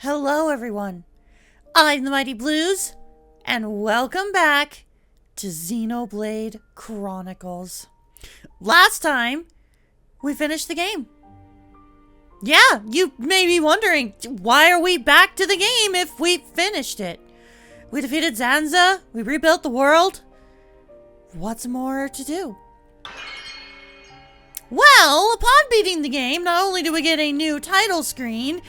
Hello everyone, I'm the Mighty Blues, and welcome back to Xenoblade Chronicles. Last time, we finished the game. Yeah, you may be wondering, why are we back to the game if we finished it? We defeated Zanza, we rebuilt the world. What's more to do? Well, upon beating the game, not only do we get a new title screen,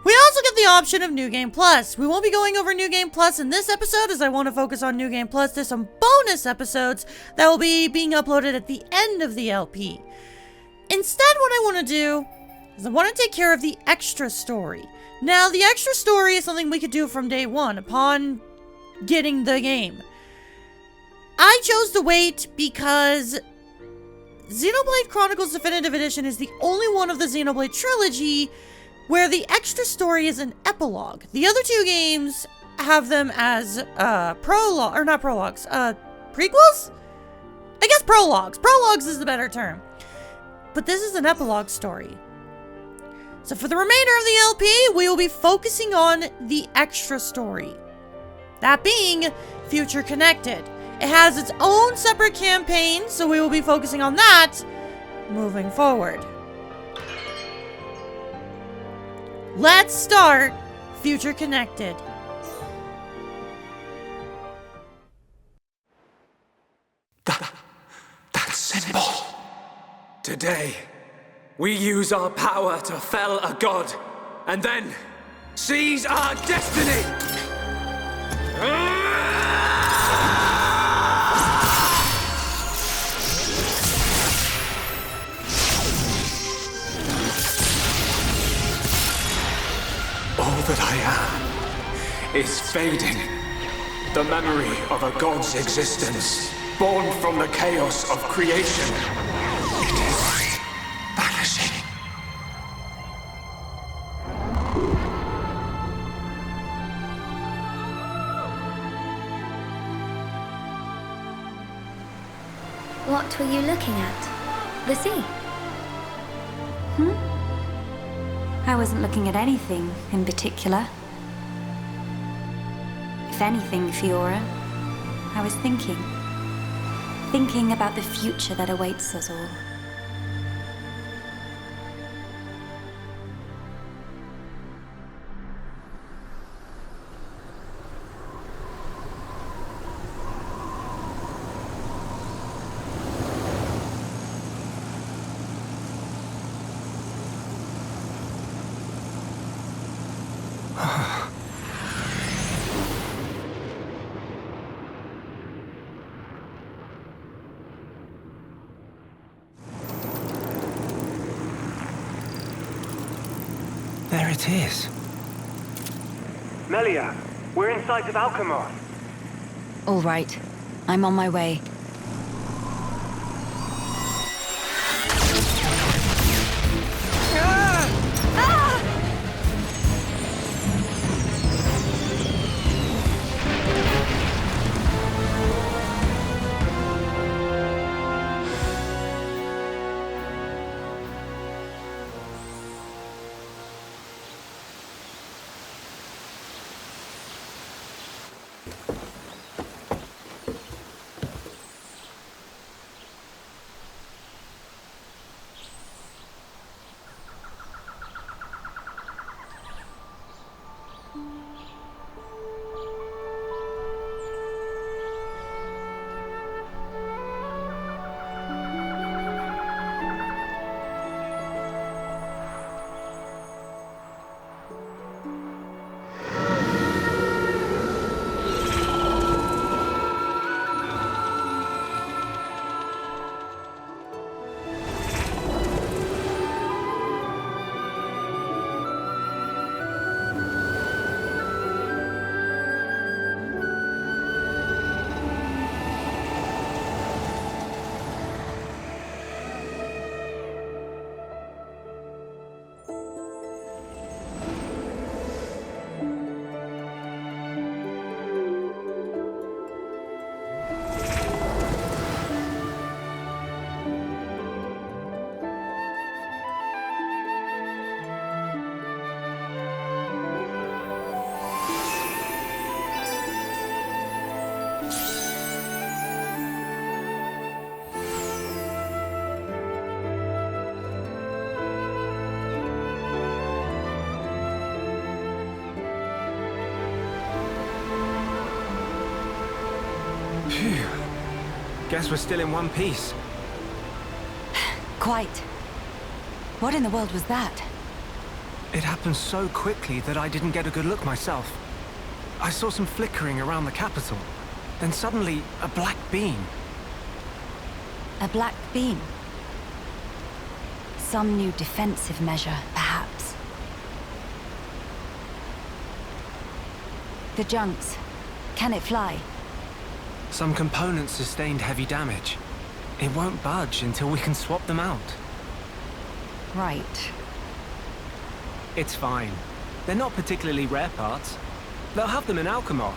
we also get the option of New Game Plus. We won't be going over New Game Plus in this episode as I want to focus on New Game Plus. There's some bonus episodes that will be being uploaded at the end of the LP. Instead, what I want to do is I want to take care of the extra story. Now, the extra story is something we could do from day one upon getting the game. I chose to wait because Xenoblade Chronicles Definitive Edition is the only one of the Xenoblade trilogy where the extra story is an epilogue. The other two games have them as prologue, or not prologues, prequels? I guess prologues. Prologues is the better term. But this is an epilogue story. So for the remainder of the LP, we will be focusing on the extra story. That being Future Connected. It has its own separate campaign, so we will be focusing on that moving forward. Let's start Future Connected. That symbol. Today, we use our power to fell a god, and then seize our destiny! All that I am is fading. The memory of a god's existence, born from the chaos of creation. It is vanishing. What were you looking at? The sea? I wasn't looking at anything in particular. If anything, Fiora, I was thinking. Thinking about the future that awaits us all. There it is. Melia, we're in sight of Alcamoth. All right, I'm on my way. Phew. Guess we're still in one piece. Quite. What in the world was that? It happened so quickly that I didn't get a good look myself. I saw some flickering around the capital. Then suddenly, a black beam. A black beam? Some new defensive measure, perhaps. The junks. Can it fly? Some components sustained heavy damage. It won't budge until we can swap them out. Right. It's fine. They're not particularly rare parts. They'll have them in Alcamoth.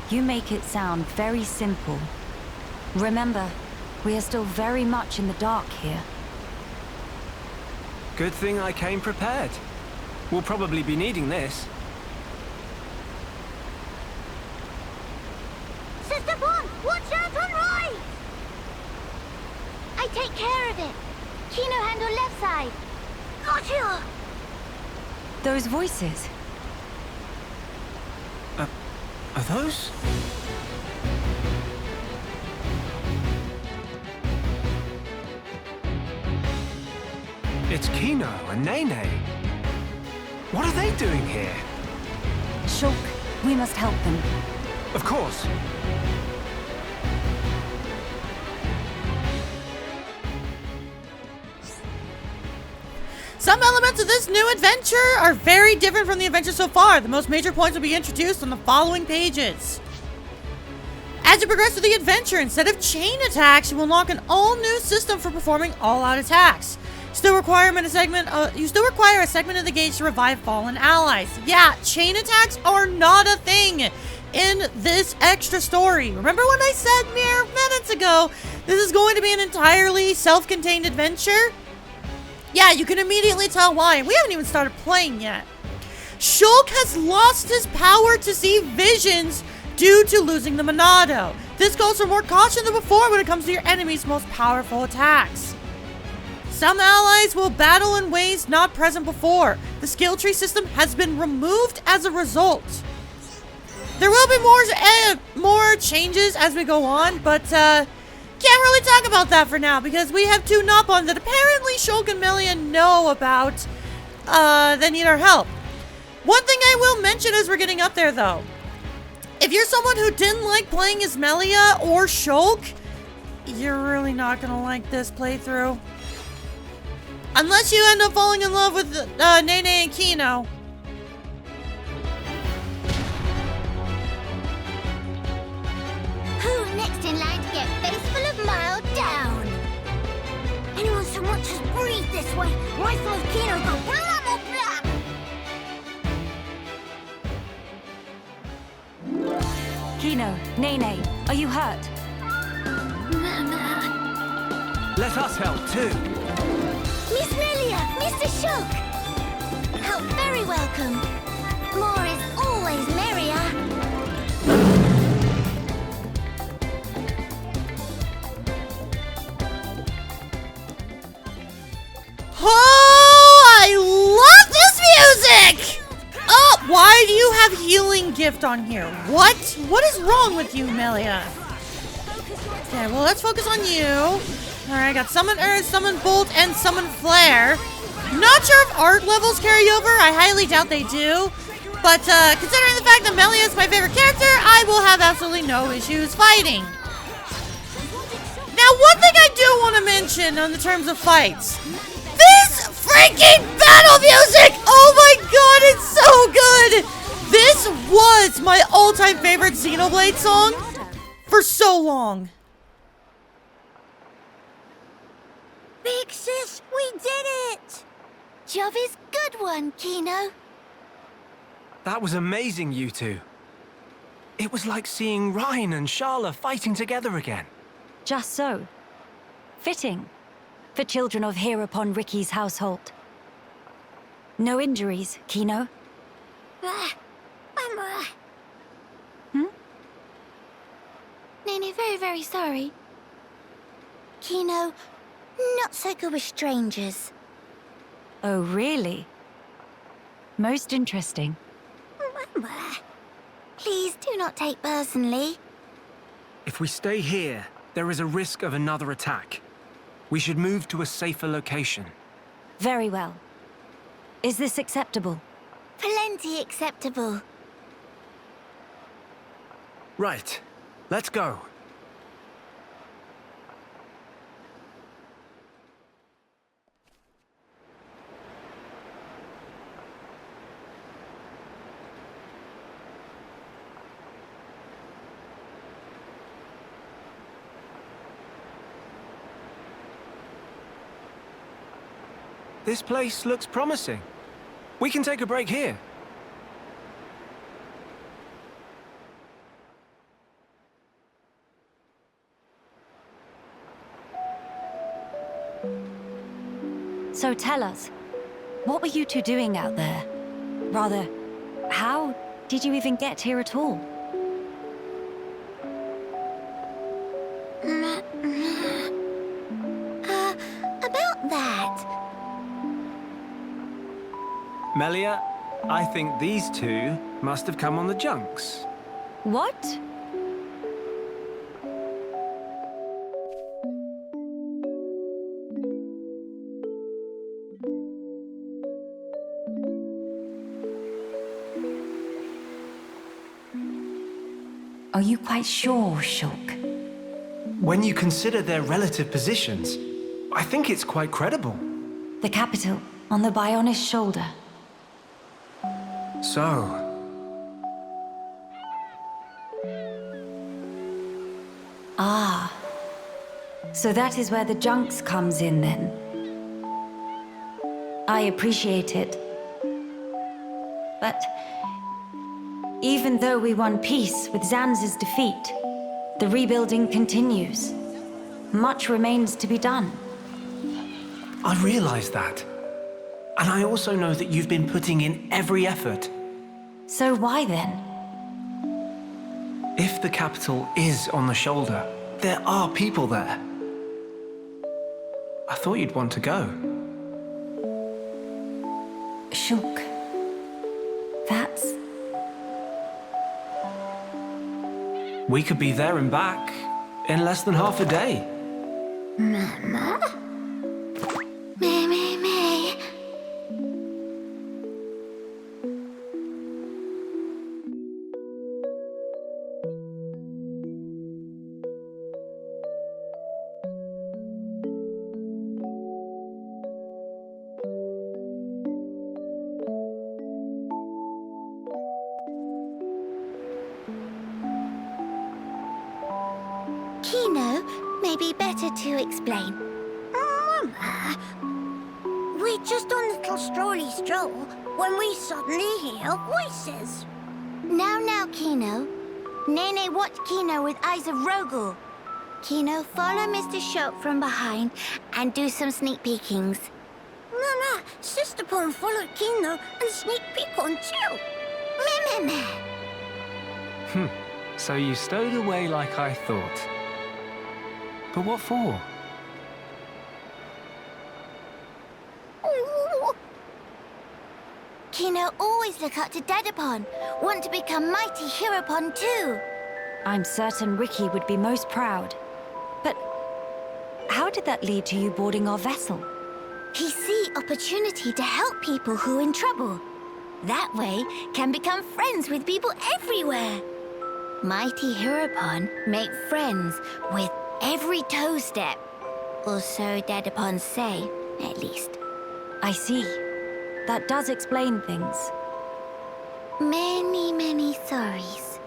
You make it sound very simple. Remember, we are still very much in the dark here. Good thing I came prepared. We'll probably be needing this. Sister Bon, watch out on right! I take care of it. Kino handle left side. Gotcha! Those voices. Are those? It's Kino and Nene. What are they doing here? Shulk, we must help them. Of course. Some elements of this new adventure are very different from the adventure so far. The most major points will be introduced on the following pages. As you progress through the adventure, instead of chain attacks, you will unlock an all-new system for performing all-out attacks. You still require a segment of the gauge to revive fallen allies. Yeah, chain attacks are not a thing in this extra story. Remember when I said mere minutes ago, this is going to be an entirely self-contained adventure? Yeah, you can immediately tell why. We haven't even started playing yet. Shulk has lost his power to see visions due to losing the Monado. This calls for more caution than before when it comes to your enemy's most powerful attacks. Some allies will battle in ways not present before. The skill tree system has been removed as a result. There will be more changes as we go on, but can't really talk about that for now because we have two Nopons that apparently Shulk and Melia know about that need our help. One thing I will mention as we're getting up there though, if you're someone who didn't like playing as Melia or Shulk, you're really not gonna like this playthrough. Unless you end up falling in love with Nene and Kino. Who next in line to get face full of mild down? Anyone so much as breathe this way, rifle of Kino go blah blah blah! Kino, Nene, are you hurt? Let us help too. Miss Melia, Mr. Shulk! Help very welcome. More is always merrier. Oh, I love this music! Oh, why do you have healing gift on here? What? What is wrong with you, Melia? Okay, well, let's focus on you. Alright, I got Summon Earth, Summon Bolt, and Summon Flare. Not sure if art levels carry over. I highly doubt they do. But considering the fact that Melia is my favorite character, I will have absolutely no issues fighting. Now, one thing I do want to mention on the terms of fights. This freaking battle music! Oh my god, it's so good! This was my all-time favorite Xenoblade song for so long. Big sis, we did it! Job is good one, Kino. That was amazing, you two. It was like seeing Ryan and Sharla fighting together again. Just so. Fitting. For children of Heropon Riki's household. No injuries, Kino? Nene, very, very sorry. Kino, not so good with strangers. Oh, really? Most interesting. Please do not take personally. If we stay here, there is a risk of another attack. We should move to a safer location. Very well. Is this acceptable? Plenty acceptable. Right. Let's go. This place looks promising. We can take a break here. So tell us, what were you two doing out there? Rather, how did you even get here at all? About that. Melia, I think these two must have come on the junks. What? Are you quite sure, Shulk? When you consider their relative positions, I think it's quite credible. The capital, on the Bionis Shoulder. So... Ah. So that is where the junks comes in, then. I appreciate it. But... even though we won peace with Zanza's defeat, the rebuilding continues. Much remains to be done. I realize that. And I also know that you've been putting in every effort. So why then? If the capital is on the shoulder, there are people there. I thought you'd want to go. Shulk. That's... We could be there and back in less than half a day. Mama? Me. Kino, may be better to explain. Mama, we're just on a little strolly stroll when we suddenly hear voices. Now, Kino. Nene watch Kino with eyes of Rogel. Kino, follow Mr. Shulk from behind and do some sneak peekings. Mama, Sister Pon followed Kino and sneak peek on too. Me. So you stowed away like I thought. But what for? Ooh. Kino always look up to Dedapon. Want to become mighty Heropon too. I'm certain Riki would be most proud. But how did that lead to you boarding our vessel? He see opportunity to help people who in trouble. That way can become friends with people everywhere. Mighty Heropon make friends with every toe step. Or so Dedapon say, at least. I see. That does explain things. Many sorries.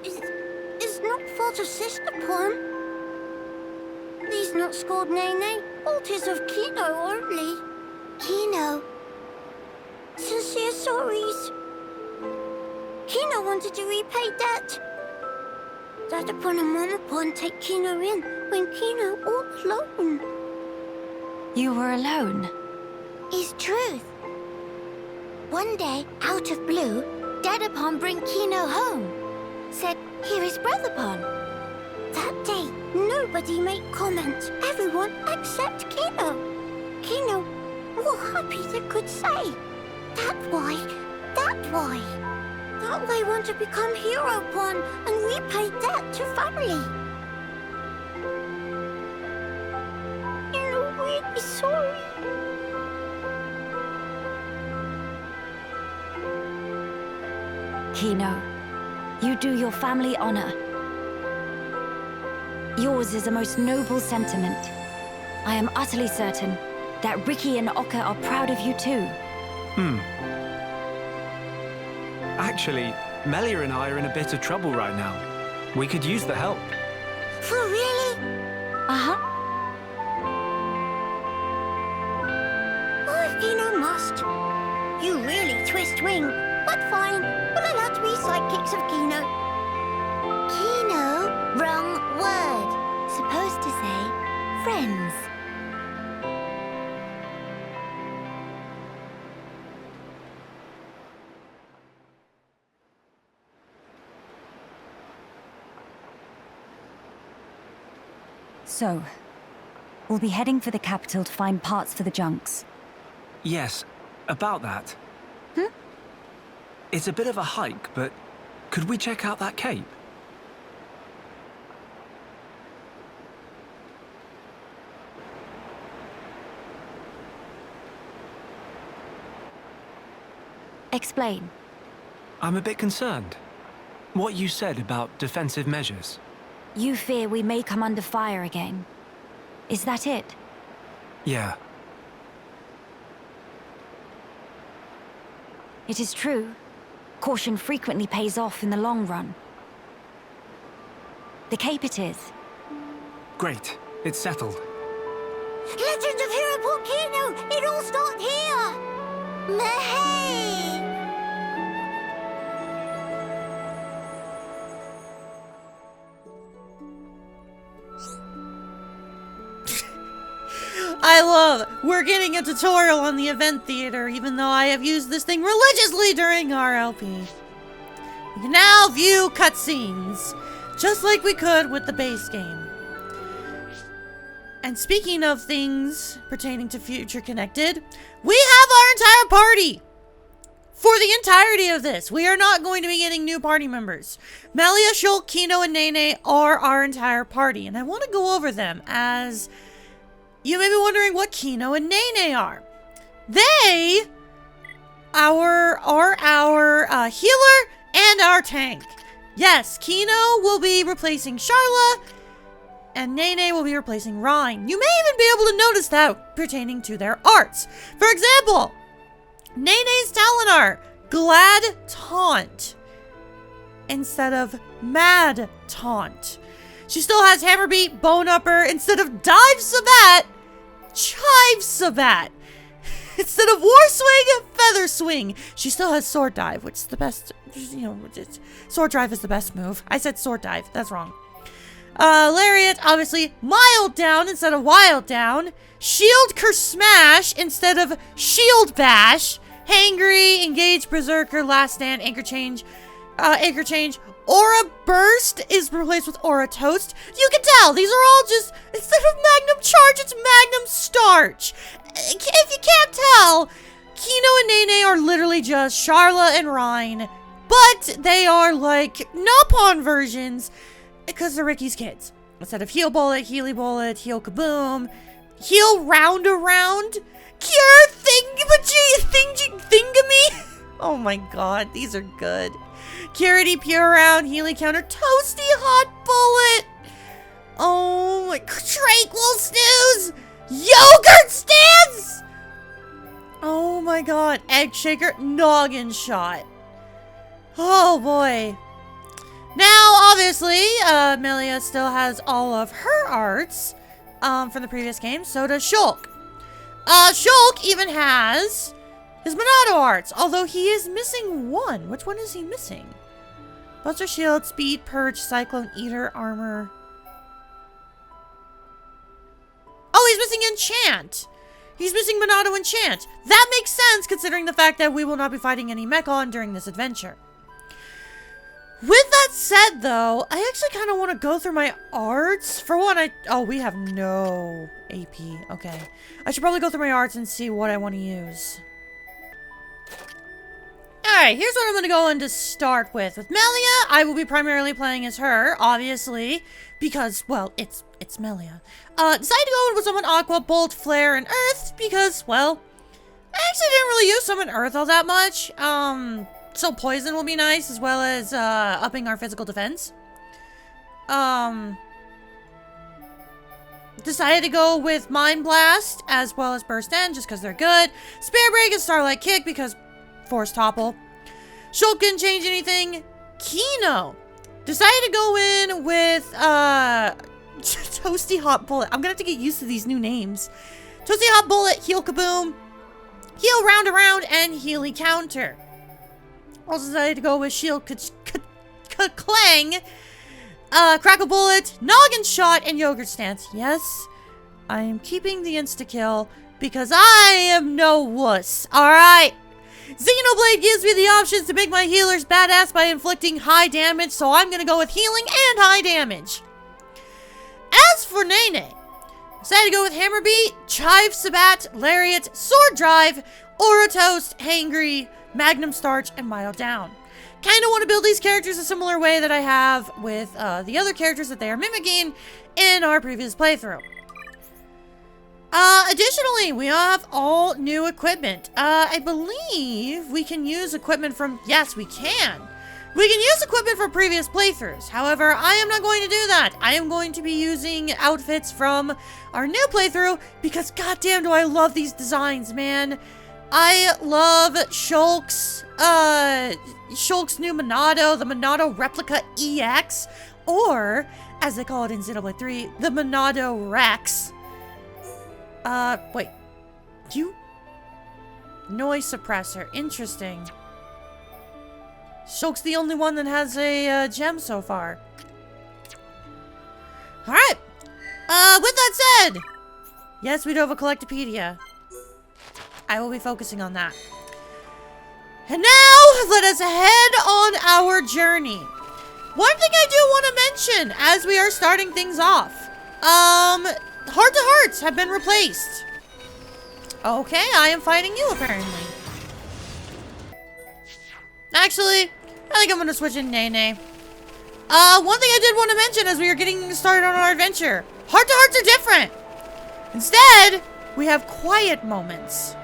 It's not fault of Sister Pon. These not scored Nene. Fault is of Kino only. Kino. Sincere sorries. Kino wanted to repay debt. Dedapon and Mamapon take Kino in when Kino all alone. You were alone? Is truth. One day, out of blue, Dedapon bring Kino home. Said, here is Brotherpon. That day, nobody made comment. Everyone except Kino. Kino, what happy they could say. That's why. That's why. That they want to become Heropon and repay debt to family. I'm really sorry. Kino, you do your family honor. Yours is a most noble sentiment. I am utterly certain that Riki and Oka are proud of you too. Actually, Melia and I are in a bit of trouble right now. We could use the help. For really? Uh-huh. Oh, if Kino must. You really twist wing. But fine, we'll allow to be sidekicks of Kino. Kino? Wrong word. Supposed to say friends. So, we'll be heading for the capital to find parts for the junks. Yes, about that. It's a bit of a hike, but could we check out that cape? Explain. I'm a bit concerned. What you said about defensive measures. You fear we may come under fire again. Is that it? Yeah. It is true. Caution frequently pays off in the long run. The cape it is. Great. It's settled. Legend of Heropon Kino! It all started here! Mahey! I love it. We're getting a tutorial on the event theater, even though I have used this thing religiously during our LP. We can now view cutscenes, just like we could with the base game. And speaking of things pertaining to Future Connected, we have our entire party! For the entirety of this, we are not going to be getting new party members. Melia, Shulk, Kino, and Nene are our entire party, and I want to go over them as... You may be wondering what Kino and Nene are. They are our healer and our tank. Yes, Kino will be replacing Sharla, and Nene will be replacing Rhine. You may even be able to notice that pertaining to their arts. For example, Nene's talent art, Glad Taunt, instead of Mad Taunt. She still has Hammer Beat, Bone Upper, instead of Dive Sabat, Chive Sabat. Instead of War Swing, Feather Swing. She still has Sword Dive, which is the best, you know, Sword Drive is the best move. I said Sword Dive, that's wrong. Lariat, obviously, Mild Down instead of Wild Down. Shield Curse Smash instead of Shield Bash. Hangry, Engage, Berserker, Last Stand, Anchor Change. Aura Burst is replaced with Aura Toast. You can tell, these are all just, instead of Magnum Charge, it's Magnum Starch. If you can't tell, Kino and Nene are literally just Sharla and Rhine, but they are like Nopon versions because they're Riki's kids. Instead of Heal Bullet, Healy Bullet, Heal Kaboom, Heal Round-A-Round, Cure Thingamy. Oh my god, these are good. Curity, Pure Round, Healy Counter, Toasty Hot Bullet. Oh my, Tranquil Snooze, Yogurt Stance. Oh my god, Egg Shaker, Noggin Shot. Oh boy. Now, obviously, Melia still has all of her arts from the previous game. So does Shulk. Shulk even has his Monado arts, although he is missing one. Which one is he missing? Buster Shield, Speed, Purge, Cyclone, Eater, Armor. Oh, he's missing Enchant. He's missing Monado Enchant. That makes sense considering the fact that we will not be fighting any Mechon during this adventure. With that said, though, I actually kind of want to go through my arts. For one, oh, we have no AP. Okay. I should probably go through my arts and see what I want to use. Alright, here's what I'm going to go in to start with. With Melia, I will be primarily playing as her, obviously, because, well, it's Melia. Decided to go in with Summon Aqua, Bolt, Flare, and Earth, because, well, I actually didn't really use Summon Earth all that much. So Poison will be nice, as well as, upping our physical defense. Decided to go with Mind Blast, as well as Burst End, just because they're good. Spare Break and Starlight Kick, because Force Topple. Shulk didn't change anything. Kino decided to go in with Toasty Hot Bullet. I'm gonna have to get used to these new names. Toasty Hot Bullet, Heal Kaboom, Heal Round Around, and Healy Counter. Also decided to go with Shield Clang, Crackle Bullet, Noggin Shot, and Yogurt Stance. Yes, I am keeping the insta-kill because I am no wuss. Alright. Xenoblade gives me the options to make my healers badass by inflicting high damage, so I'm gonna go with healing and high damage. As for Nene, decided to go with Hammer Beat, Chive Sabat, Lariat, Sword Drive, Aura Toast, Hangry, Magnum Starch, and Mile Down. Kind of want to build these characters a similar way that I have with the other characters that they are mimicking in our previous playthrough. Additionally, we have all new equipment. I believe we can use equipment from... Yes, we can. We can use equipment from previous playthroughs. However, I am not going to do that. I am going to be using outfits from our new playthrough because goddamn do I love these designs, man. I love Shulk's new Monado, the Monado Replica EX, or, as they call it in Xenoblade 3, the Monado Rex. Wait. Noise suppressor. Interesting. Shulk's the only one that has a, gem so far. Alright. With that said, yes, we do have a Collectopedia. I will be focusing on that. And now, let us head on our journey. One thing I do want to mention as we are starting things off. Heart to Hearts have been replaced. Okay, I am fighting you, apparently. Actually, I think I'm going to switch in Nene. One thing I did want to mention as we are getting started on our adventure. Heart to Hearts are different. Instead, we have quiet moments.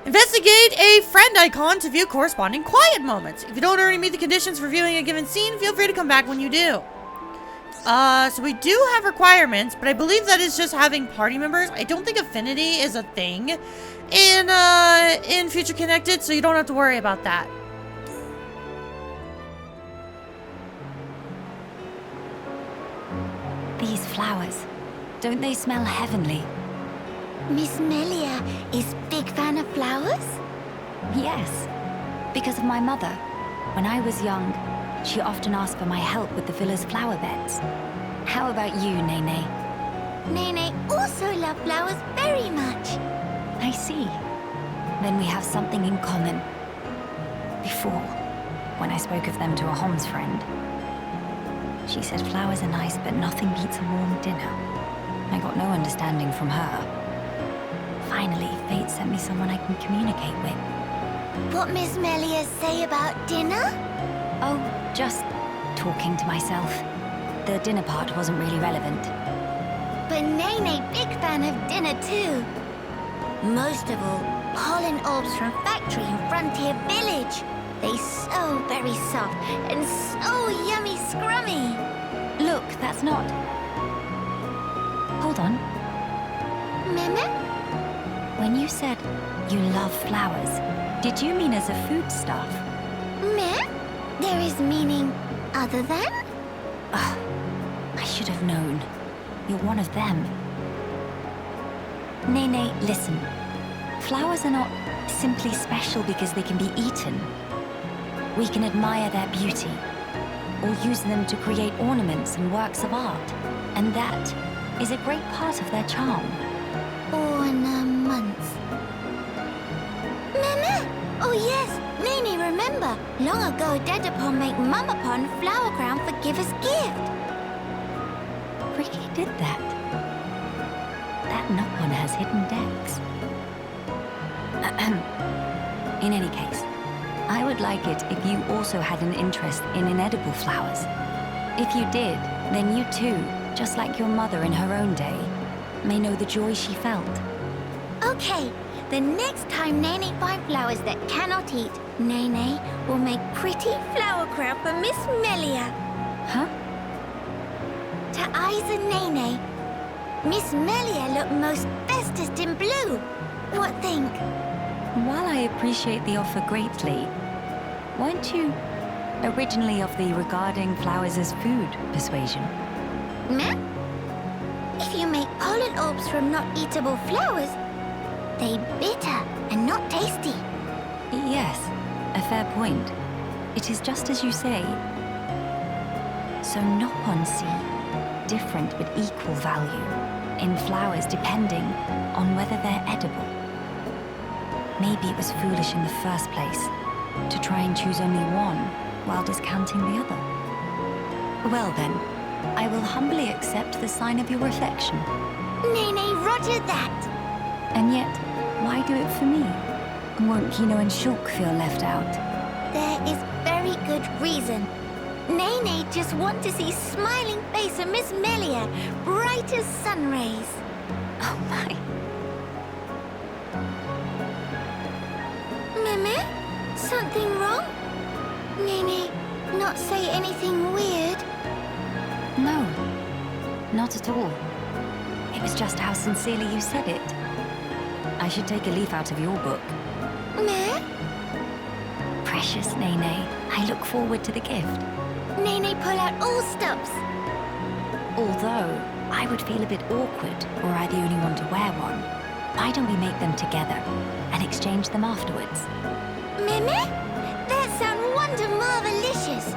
Investigate a friend icon to view corresponding quiet moments. If you don't already meet the conditions for viewing a given scene, feel free to come back when you do. So we do have requirements, but I believe that is just having party members. I don't think affinity is a thing in Future Connected, so you don't have to worry about that. These flowers, don't they smell heavenly? Miss Melia is big fan of flowers? Yes, because of my mother. When I was young, she often asked for my help with the villa's flower beds. How about you, Nene? Nene also loves flowers very much. I see. Then we have something in common. Before, when I spoke of them to a Homs friend, she said flowers are nice, but nothing beats a warm dinner. I got no understanding from her. Finally, fate sent me someone I can communicate with. What Miss Melia say about dinner? Oh, just talking to myself. The dinner part wasn't really relevant. But Nene big fan of dinner too. Most of all, pollen orbs from factory in Frontier Village. They so very soft and so yummy scrummy. Look, that's not... Hold on. Meme? When you said you love flowers, did you mean as a foodstuff? Meh? There is meaning other than? Ugh, I should have known. You're one of them. Nene, listen. Flowers are not simply special because they can be eaten. We can admire their beauty, or use them to create ornaments and works of art. And that is a great part of their charm. Ornaments. Meme! Oh yes, Nene remember. Long ago, Dedapon make Mamapon flower crown for Giver's gift. Riki did that. That Nopon has hidden decks. In any case, I would like it if you also had an interest in inedible flowers. If you did, then you too, just like your mother in her own day, may know the joy she felt. Okay, the next time Nene finds flowers that cannot eat, Nene will make pretty flower crown for Miss Melia. Huh? To eyes and Nene, Miss Melia look most bestest in blue. What think? While I appreciate the offer greatly, weren't you originally of the regarding flowers as food persuasion? Meh? If you make pollen orbs from not eatable flowers, they bitter and not tasty. Yes, a fair point. It is just as you say. So Nopon see different but equal value in flowers depending on whether they're edible. Maybe it was foolish in the first place to try and choose only one while discounting the other. Well then, I will humbly accept the sign of your affection. Nene, roger that. And yet, why do it for me? Won't Kino and Shulk feel left out? There is very good reason. Nene just want to see smiling face of Miss Melia, bright as sun rays. Oh my. Meme? Something wrong? Nene, not say anything weird? No, not at all. It was just how sincerely you said it. I should take a leaf out of your book. Meh? Precious Nene, I look forward to the gift. Nene, pull out all stops. Although, I would feel a bit awkward were I the only one to wear one. Why don't we make them together and exchange them afterwards? Meme? That sounds wonder-marvelicious.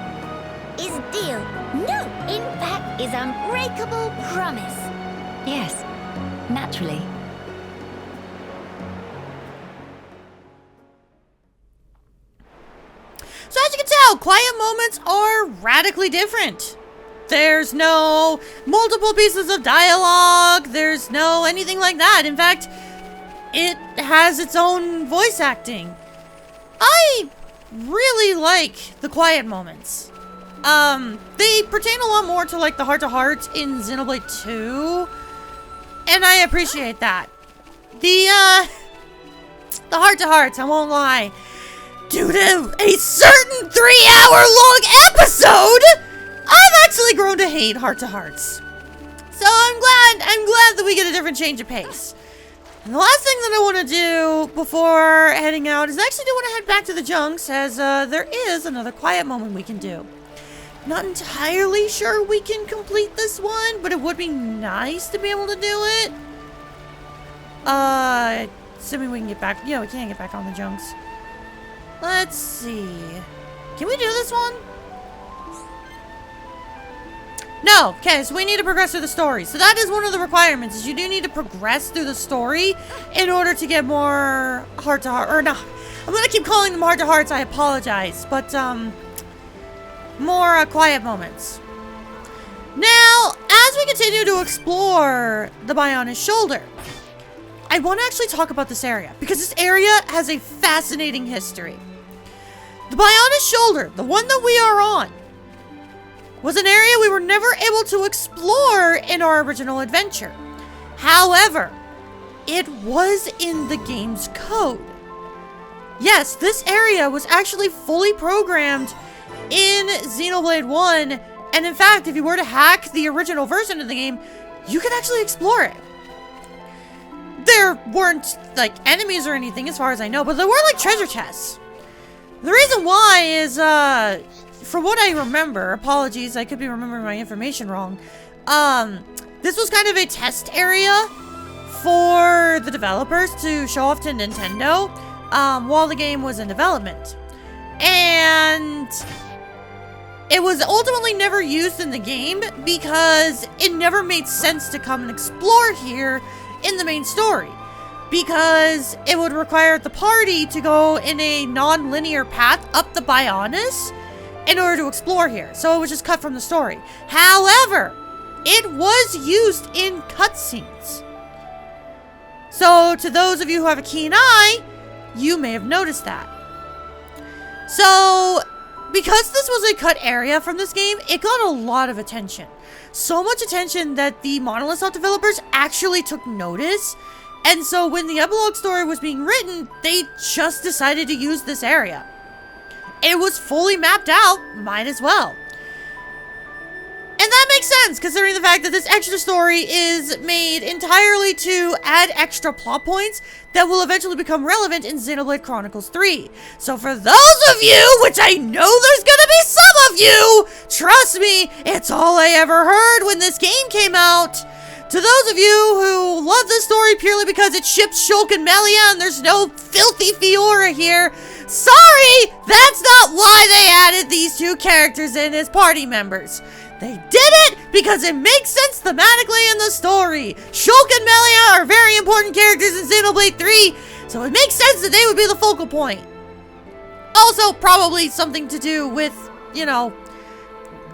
Is deal. No, in fact, is unbreakable promise. Yes, naturally. So as you can tell, quiet moments are radically different. There's no multiple pieces of dialogue. There's no anything like that. In fact, it has its own voice acting. I really like the quiet moments. They pertain a lot more to like the heart-to-heart in Xenoblade 2. And I appreciate that. The heart-to-hearts, I won't lie. Due to a certain 3-hour-long episode, I've actually grown to hate heart-to-hearts. So I'm glad that we get a different change of pace. And the last thing that I want to do before heading out is actually want to head back to the junks, as there is another quiet moment we can do. Not entirely sure we can complete this one, but it would be nice to be able to do it. Assuming we can get back. Yeah, we can get back on the junks. Let's see. Can we do this one? No. Okay, so we need to progress through the story. So that is one of the requirements, is you do need to progress through the story in order to get more heart-to-heart. Or no, I'm going to keep calling them heart-to-hearts. I apologize. But, more quiet moments. Now, as we continue to explore the Bionis Shoulder, I want to actually talk about this area, because this area has a fascinating history. The Bionis Shoulder, the one that we are on, was an area we were never able to explore in our original adventure. However, it was in the game's code. Yes, this area was actually fully programmed in Xenoblade 1, and in fact, if you were to hack the original version of the game, you could actually explore it. There weren't, like, enemies or anything as far as I know, but there were, like, treasure chests. The reason why is, from what I remember, apologies, I could be remembering my information wrong, this was kind of a test area for the developers to show off to Nintendo, while the game was in development. And it was ultimately never used in the game because it never made sense to come and explore here in the main story, because it would require the party to go in a non-linear path up the Bionis in order to explore here. So it was just cut from the story. However, it was used in cutscenes. So to those of you who have a keen eye, you may have noticed that. So, because this was a cut area from this game, it got a lot of attention. So much attention that the Monolith Soft developers actually took notice. And so when the epilogue story was being written, they just decided to use this area. It was fully mapped out, might as well. And that makes sense, considering the fact that this extra story is made entirely to add extra plot points that will eventually become relevant in Xenoblade Chronicles 3. So for those of you, which I know there's gonna be some of you, trust me, it's all I ever heard when this game came out. To those of you who love this story purely because it ships Shulk and Melia and there's no filthy Fiora here, sorry, that's not why they added these two characters in as party members. They did it because it makes sense thematically in the story. Shulk and Melia are very important characters in Xenoblade 3, so it makes sense that they would be the focal point. Also, probably something to do with, you know,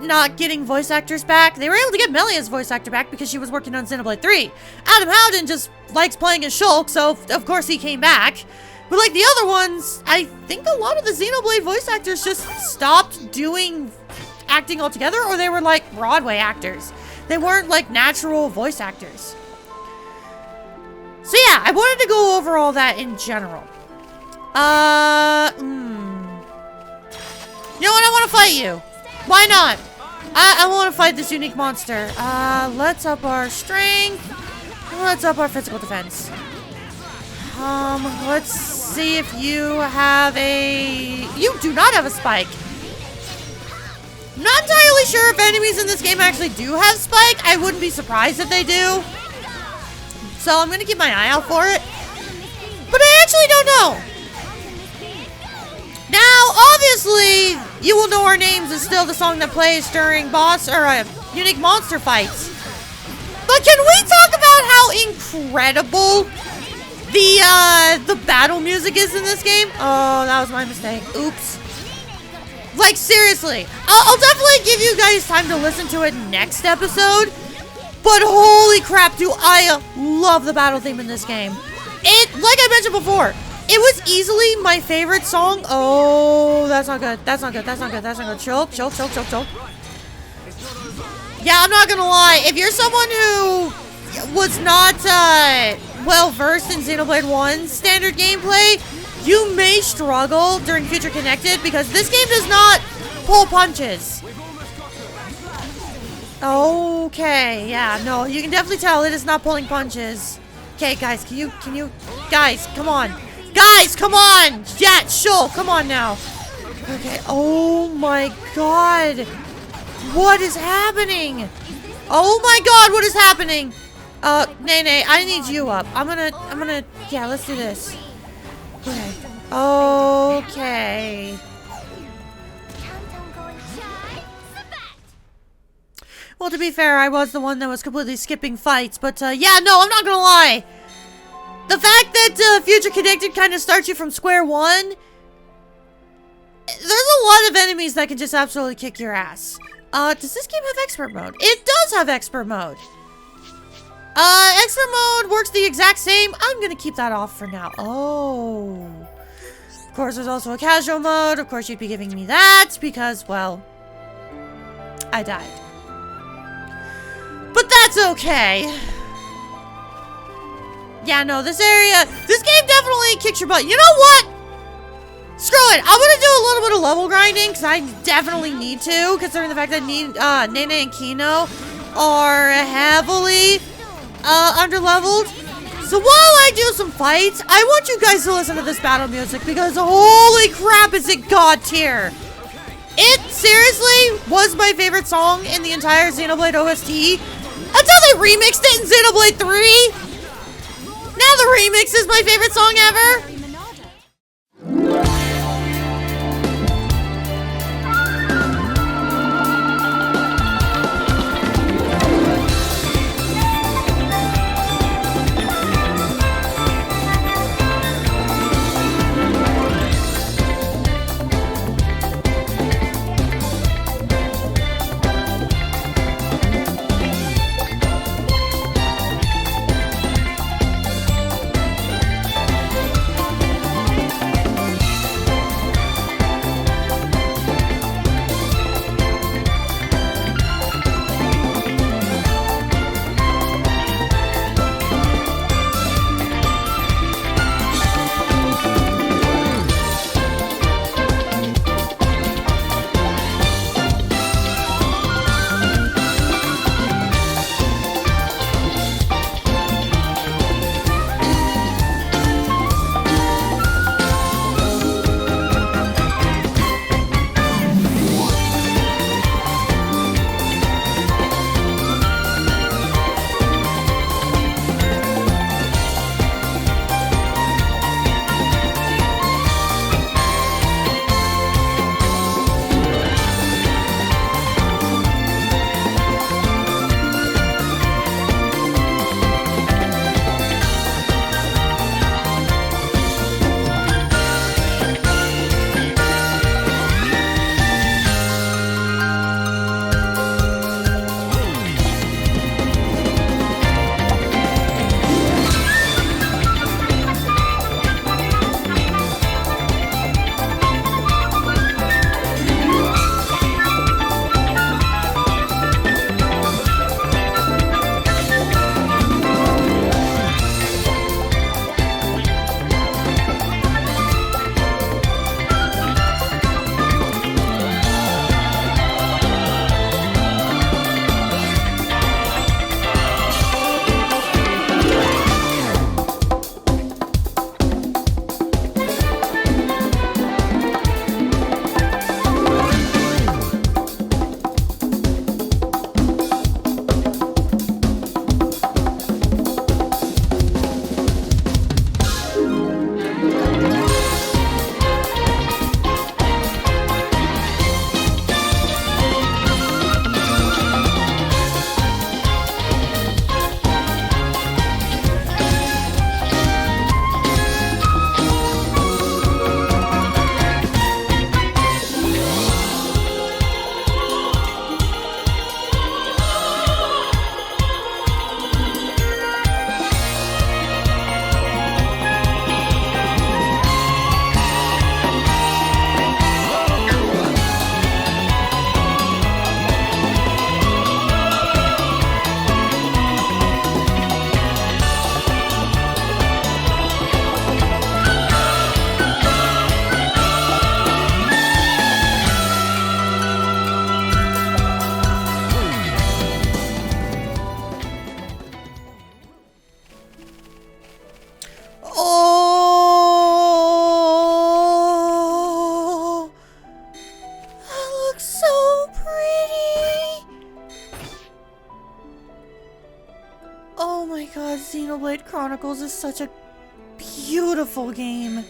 not getting voice actors back. They were able to get Melia's voice actor back because she was working on Xenoblade 3. Adam Howden just likes playing as Shulk, so of course he came back. But like the other ones, I think a lot of the Xenoblade voice actors just stopped doing acting altogether, or they were like Broadway actors. They weren't like natural voice actors. So yeah, I wanted to go over all that in general. You know what? I want to fight you. Why not? I want to fight this unique monster. Let's up our strength. Let's up our physical defense. Let's see if you have a... You do not have a spike. I'm not entirely sure if enemies in this game actually do have spike. I wouldn't be surprised if they do. So I'm going to keep my eye out for it. But I actually don't know. Now, obviously, You Will Know Our Names is still the song that plays during boss or unique monster fights. But can we talk about how incredible the battle music is in this game? Oh, that was my mistake. Oops. Like, seriously. I'll definitely give you guys time to listen to it next episode. But holy crap, do I love the battle theme in this game. It, like I mentioned before, it was easily my favorite song. Oh, that's not good. That's not good. That's not good. That's not good. Choke, choke, choke, choke, choke. Yeah, I'm not gonna lie. If you're someone who was not well versed in Xenoblade 1's standard gameplay, you may struggle during Future Connected because this game does not pull punches. Okay, yeah, no, you can definitely tell it is not pulling punches. Okay, guys, can you, guys, come on. Guys, come on! Yeah, Shulk, come on now. Okay, oh my god. What is happening? Oh my god, what is happening? Nene, I need you up. I'm gonna, yeah, let's do this. Okay. Okay. Well, to be fair, I was the one that was completely skipping fights, but, yeah, no, I'm not gonna lie. The fact that, Future Connected kind of starts you from square one, there's a lot of enemies that can just absolutely kick your ass. Does this game have expert mode? It does have expert mode. Expert mode works the exact same. I'm gonna keep that off for now. Oh. Of course, there's also a casual mode. Of course, you'd be giving me that because, well, I died. But that's okay. Yeah, no, this game definitely kicks your butt. You know what? Screw it. I'm gonna do a little bit of level grinding because I definitely need to, considering the fact that Nene and Kino are heavily underleveled. So while I do some fights, I want you guys to listen to this battle music because holy crap, is it god tier. It seriously was my favorite song in the entire Xenoblade OST until they remixed it in Xenoblade 3. Now the remix is my favorite song ever. Chronicles is such a beautiful game.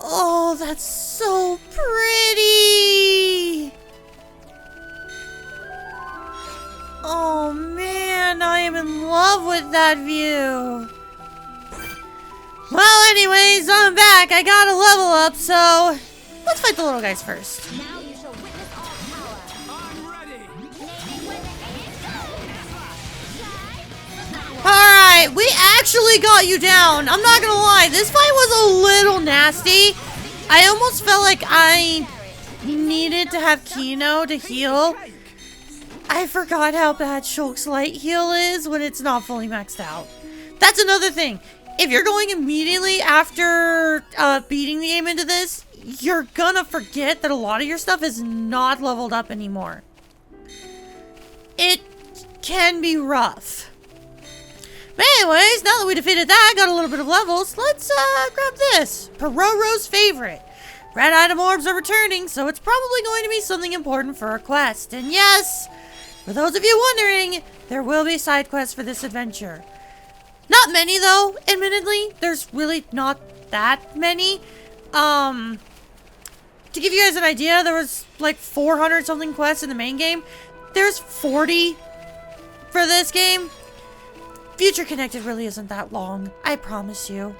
Oh, that's so pretty! Oh man, I am in love with that view. Well, anyways, I'm back. I got a level up, so let's fight the little guys first. Now you shall witness our power. I'm ready! Alright, we actually got you down. I'm not gonna lie, this fight was a little nasty. I almost felt like I needed to have Kino to heal. I forgot how bad Shulk's light heal is when it's not fully maxed out. That's another thing. If you're going immediately after beating the game into this, you're gonna forget that a lot of your stuff is not leveled up anymore. It can be rough. But anyways, now that we defeated that, got a little bit of levels, let's grab this. Pororo's favorite. Red item orbs are returning, so it's probably going to be something important for our quest. And yes, for those of you wondering, there will be side quests for this adventure. Not many though, admittedly. There's really not that many. To give you guys an idea, there was like 400 something quests in the main game. There's 40 for this game. Future Connected really isn't that long, I promise you.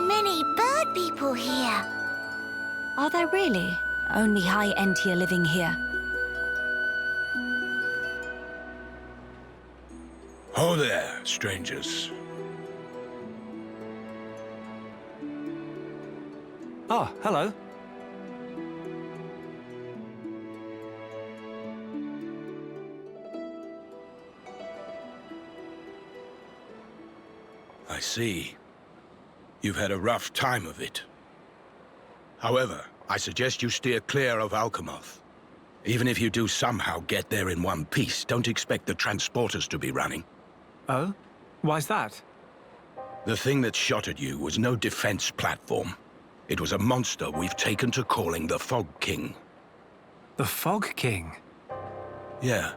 Many bird people here. Are there really only high end tier living here? Ho there, strangers. Oh, hello. I see. You've had a rough time of it. However, I suggest you steer clear of Alcamoth. Even if you do somehow get there in one piece, don't expect the transporters to be running. Oh? Why's that? The thing that shot at you was no defense platform. It was a monster we've taken to calling the Fog King. The Fog King? Yeah.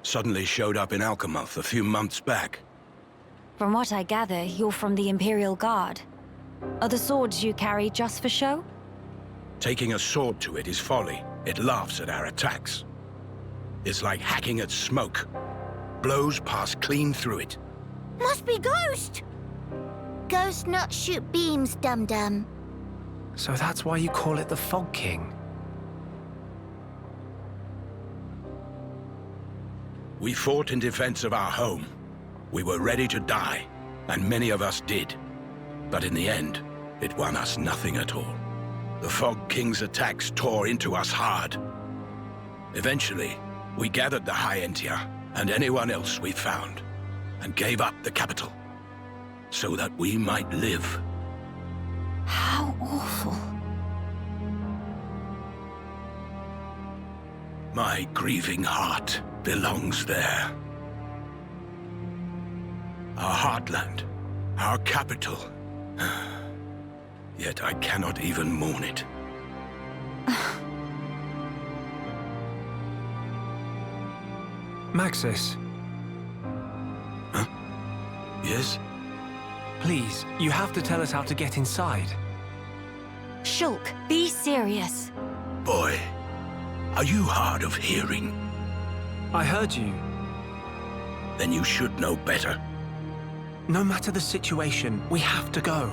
Suddenly showed up in Alcamoth a few months back. From what I gather, you're from the Imperial Guard. Are the swords you carry just for show? Taking a sword to it is folly. It laughs at our attacks. It's like hacking at smoke. Blows pass clean through it. Must be Ghost. Ghost not shoot beams, dum-dum. So that's why you call it the Fog King? We fought in defense of our home. We were ready to die, and many of us did. But in the end, it won us nothing at all. The Fog King's attacks tore into us hard. Eventually, we gathered the High Entia and anyone else we found, and gave up the capital, so that we might live. How awful. My grieving heart belongs there. Our heartland, our capital. Yet I cannot even mourn it. Maxis, Huh? Yes? please, you have to tell us how to get inside. Shulk, be serious. Boy, are you hard of hearing? I heard you. Then you should know better. No matter the situation, we have to go.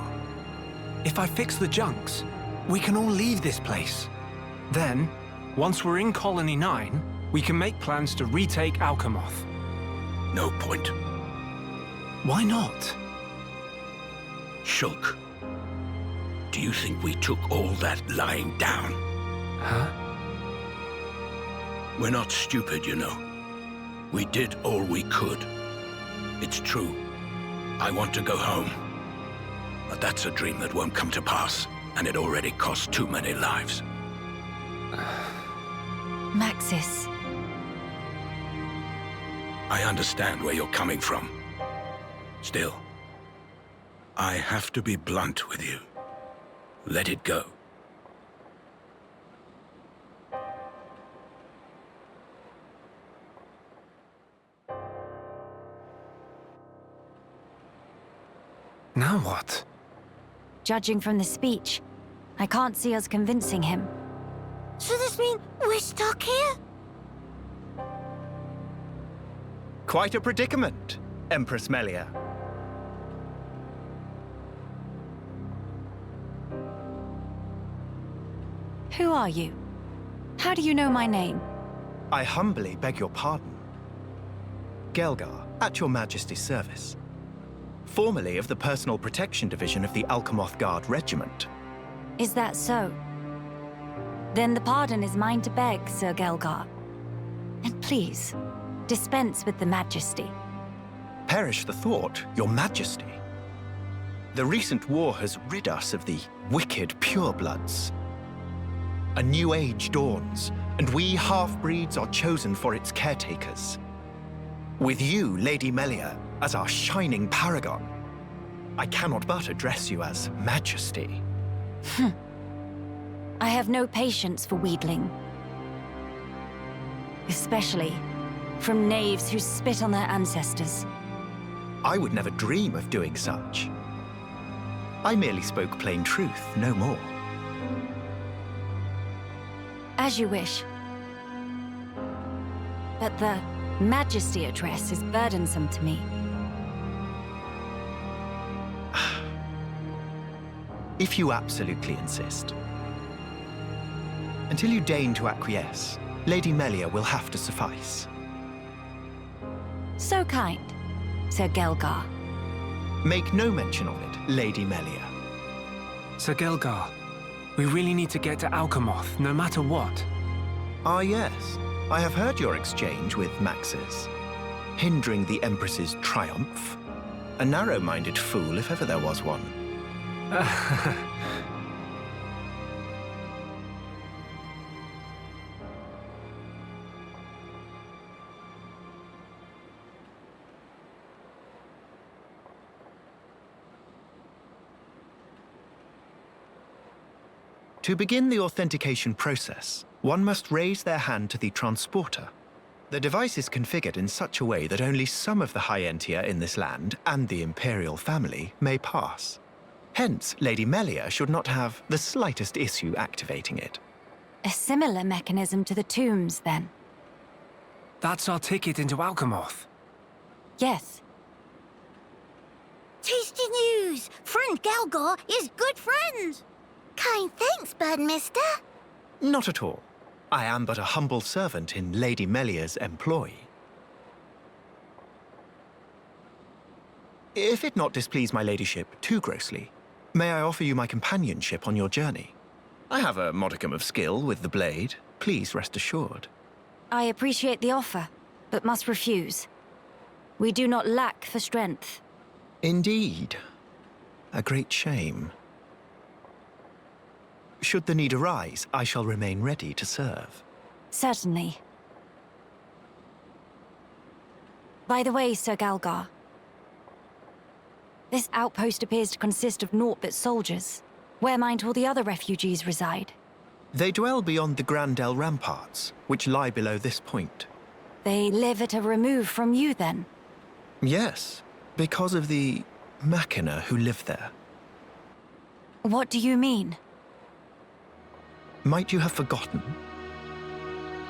If I fix the junks, we can all leave this place. Then, once we're in Colony 9, we can make plans to retake Alcamoth. No point. Why not? Shulk, do you think we took all that lying down? Huh? We're not stupid, you know. We did all we could. It's true. I want to go home. But that's a dream that won't come to pass, and it already cost too many lives. Maxis. I understand where you're coming from. Still, I have to be blunt with you. Let it go. Now what? Judging from the speech, I can't see us convincing him. So this mean we're stuck here? Quite a predicament, Empress Melia. Who are you? How do you know my name? I humbly beg your pardon. Gelgar, at your Majesty's service. Formerly of the Personal Protection Division of the Alcamoth Guard Regiment. Is that so? Then the pardon is mine to beg, Sir Gelgar. And please, dispense with the Majesty. Perish the thought, your Majesty. The recent war has rid us of the wicked purebloods. A new age dawns, and we half-breeds are chosen for its caretakers. With you, Lady Melia, as our shining paragon, I cannot but address you as Majesty. I have no patience for wheedling. Especially from knaves who spit on their ancestors. I would never dream of doing such. I merely spoke plain truth, no more. As you wish. But the Majesty address is burdensome to me. If you absolutely insist. Until you deign to acquiesce, Lady Melia will have to suffice. So kind, Sir Gelgar. Make no mention of it, Lady Melia. Sir Gelgar, we really need to get to Alcamoth, no matter what. Ah yes, I have heard your exchange with Maxis. Hindering the Empress's triumph. A narrow-minded fool, if ever there was one. To begin the authentication process, one must raise their hand to the transporter. The device is configured in such a way that only some of the High-Entier in this land and the Imperial family may pass. Hence, Lady Melia should not have the slightest issue activating it. A similar mechanism to the tombs, then? That's our ticket into Alcamoth. Yes. Tasty news! Friend Gelgar is good friends! Kind thanks, Birdmister. Not at all. I am but a humble servant in Lady Melia's employ. If it not displease my ladyship too grossly, may I offer you my companionship on your journey? I have a modicum of skill with the blade. Please rest assured. I appreciate the offer, but must refuse. We do not lack for strength. Indeed. A great shame. Should the need arise, I shall remain ready to serve. Certainly. By the way, Sir Gelgar, this outpost appears to consist of naught but soldiers. Where might all the other refugees reside? They dwell beyond the Grandel ramparts, which lie below this point. They live at a remove from you, then? Yes, because of the Machina who live there. What do you mean? Might you have forgotten?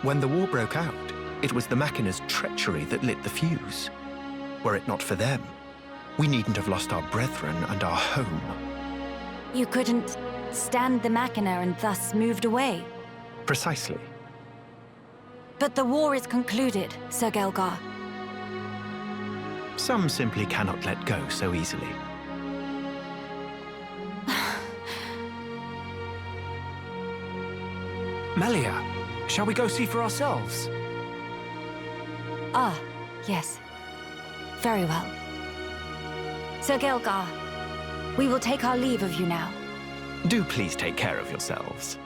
When the war broke out, it was the Machina's treachery that lit the fuse. Were it not for them, we needn't have lost our brethren and our home. You couldn't stand the Machina and thus moved away? Precisely. But the war is concluded, Sir Gelgar. Some simply cannot let go so easily. Melia, shall we go see for ourselves? Ah, yes. Very well. Sir Gelgar, we will take our leave of you now. Do please take care of yourselves.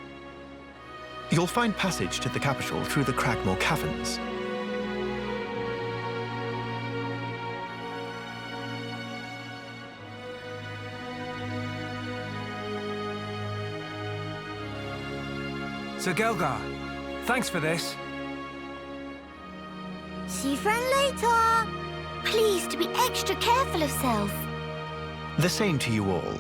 You'll find passage to the capital through the Cragmore Caverns. Sir Gelgar, thanks for this. See you friend later. Please to be extra careful of self. The same to you all.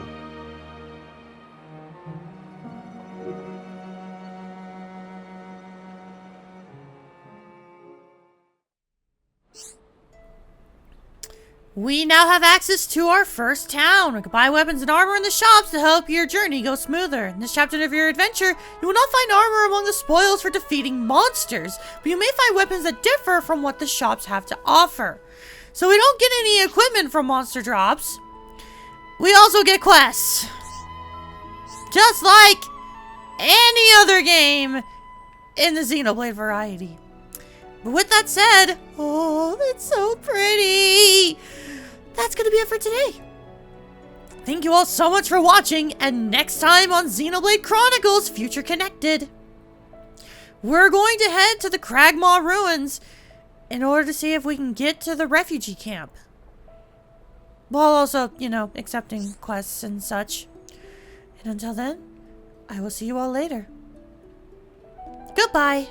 We now have access to our first town. We can buy weapons and armor in the shops to help your journey go smoother. In this chapter of your adventure, you will not find armor among the spoils for defeating monsters, but you may find weapons that differ from what the shops have to offer. So we don't get any equipment from monster drops. We also get quests. Just like any other game in the Xenoblade variety. But with that said, oh, it's so pretty. That's going to be it for today. Thank you all so much for watching, and next time on Xenoblade Chronicles Future Connected, we're going to head to the Cragmaw Ruins in order to see if we can get to the refugee camp. While also, you know, accepting quests and such. And until then, I will see you all later. Goodbye.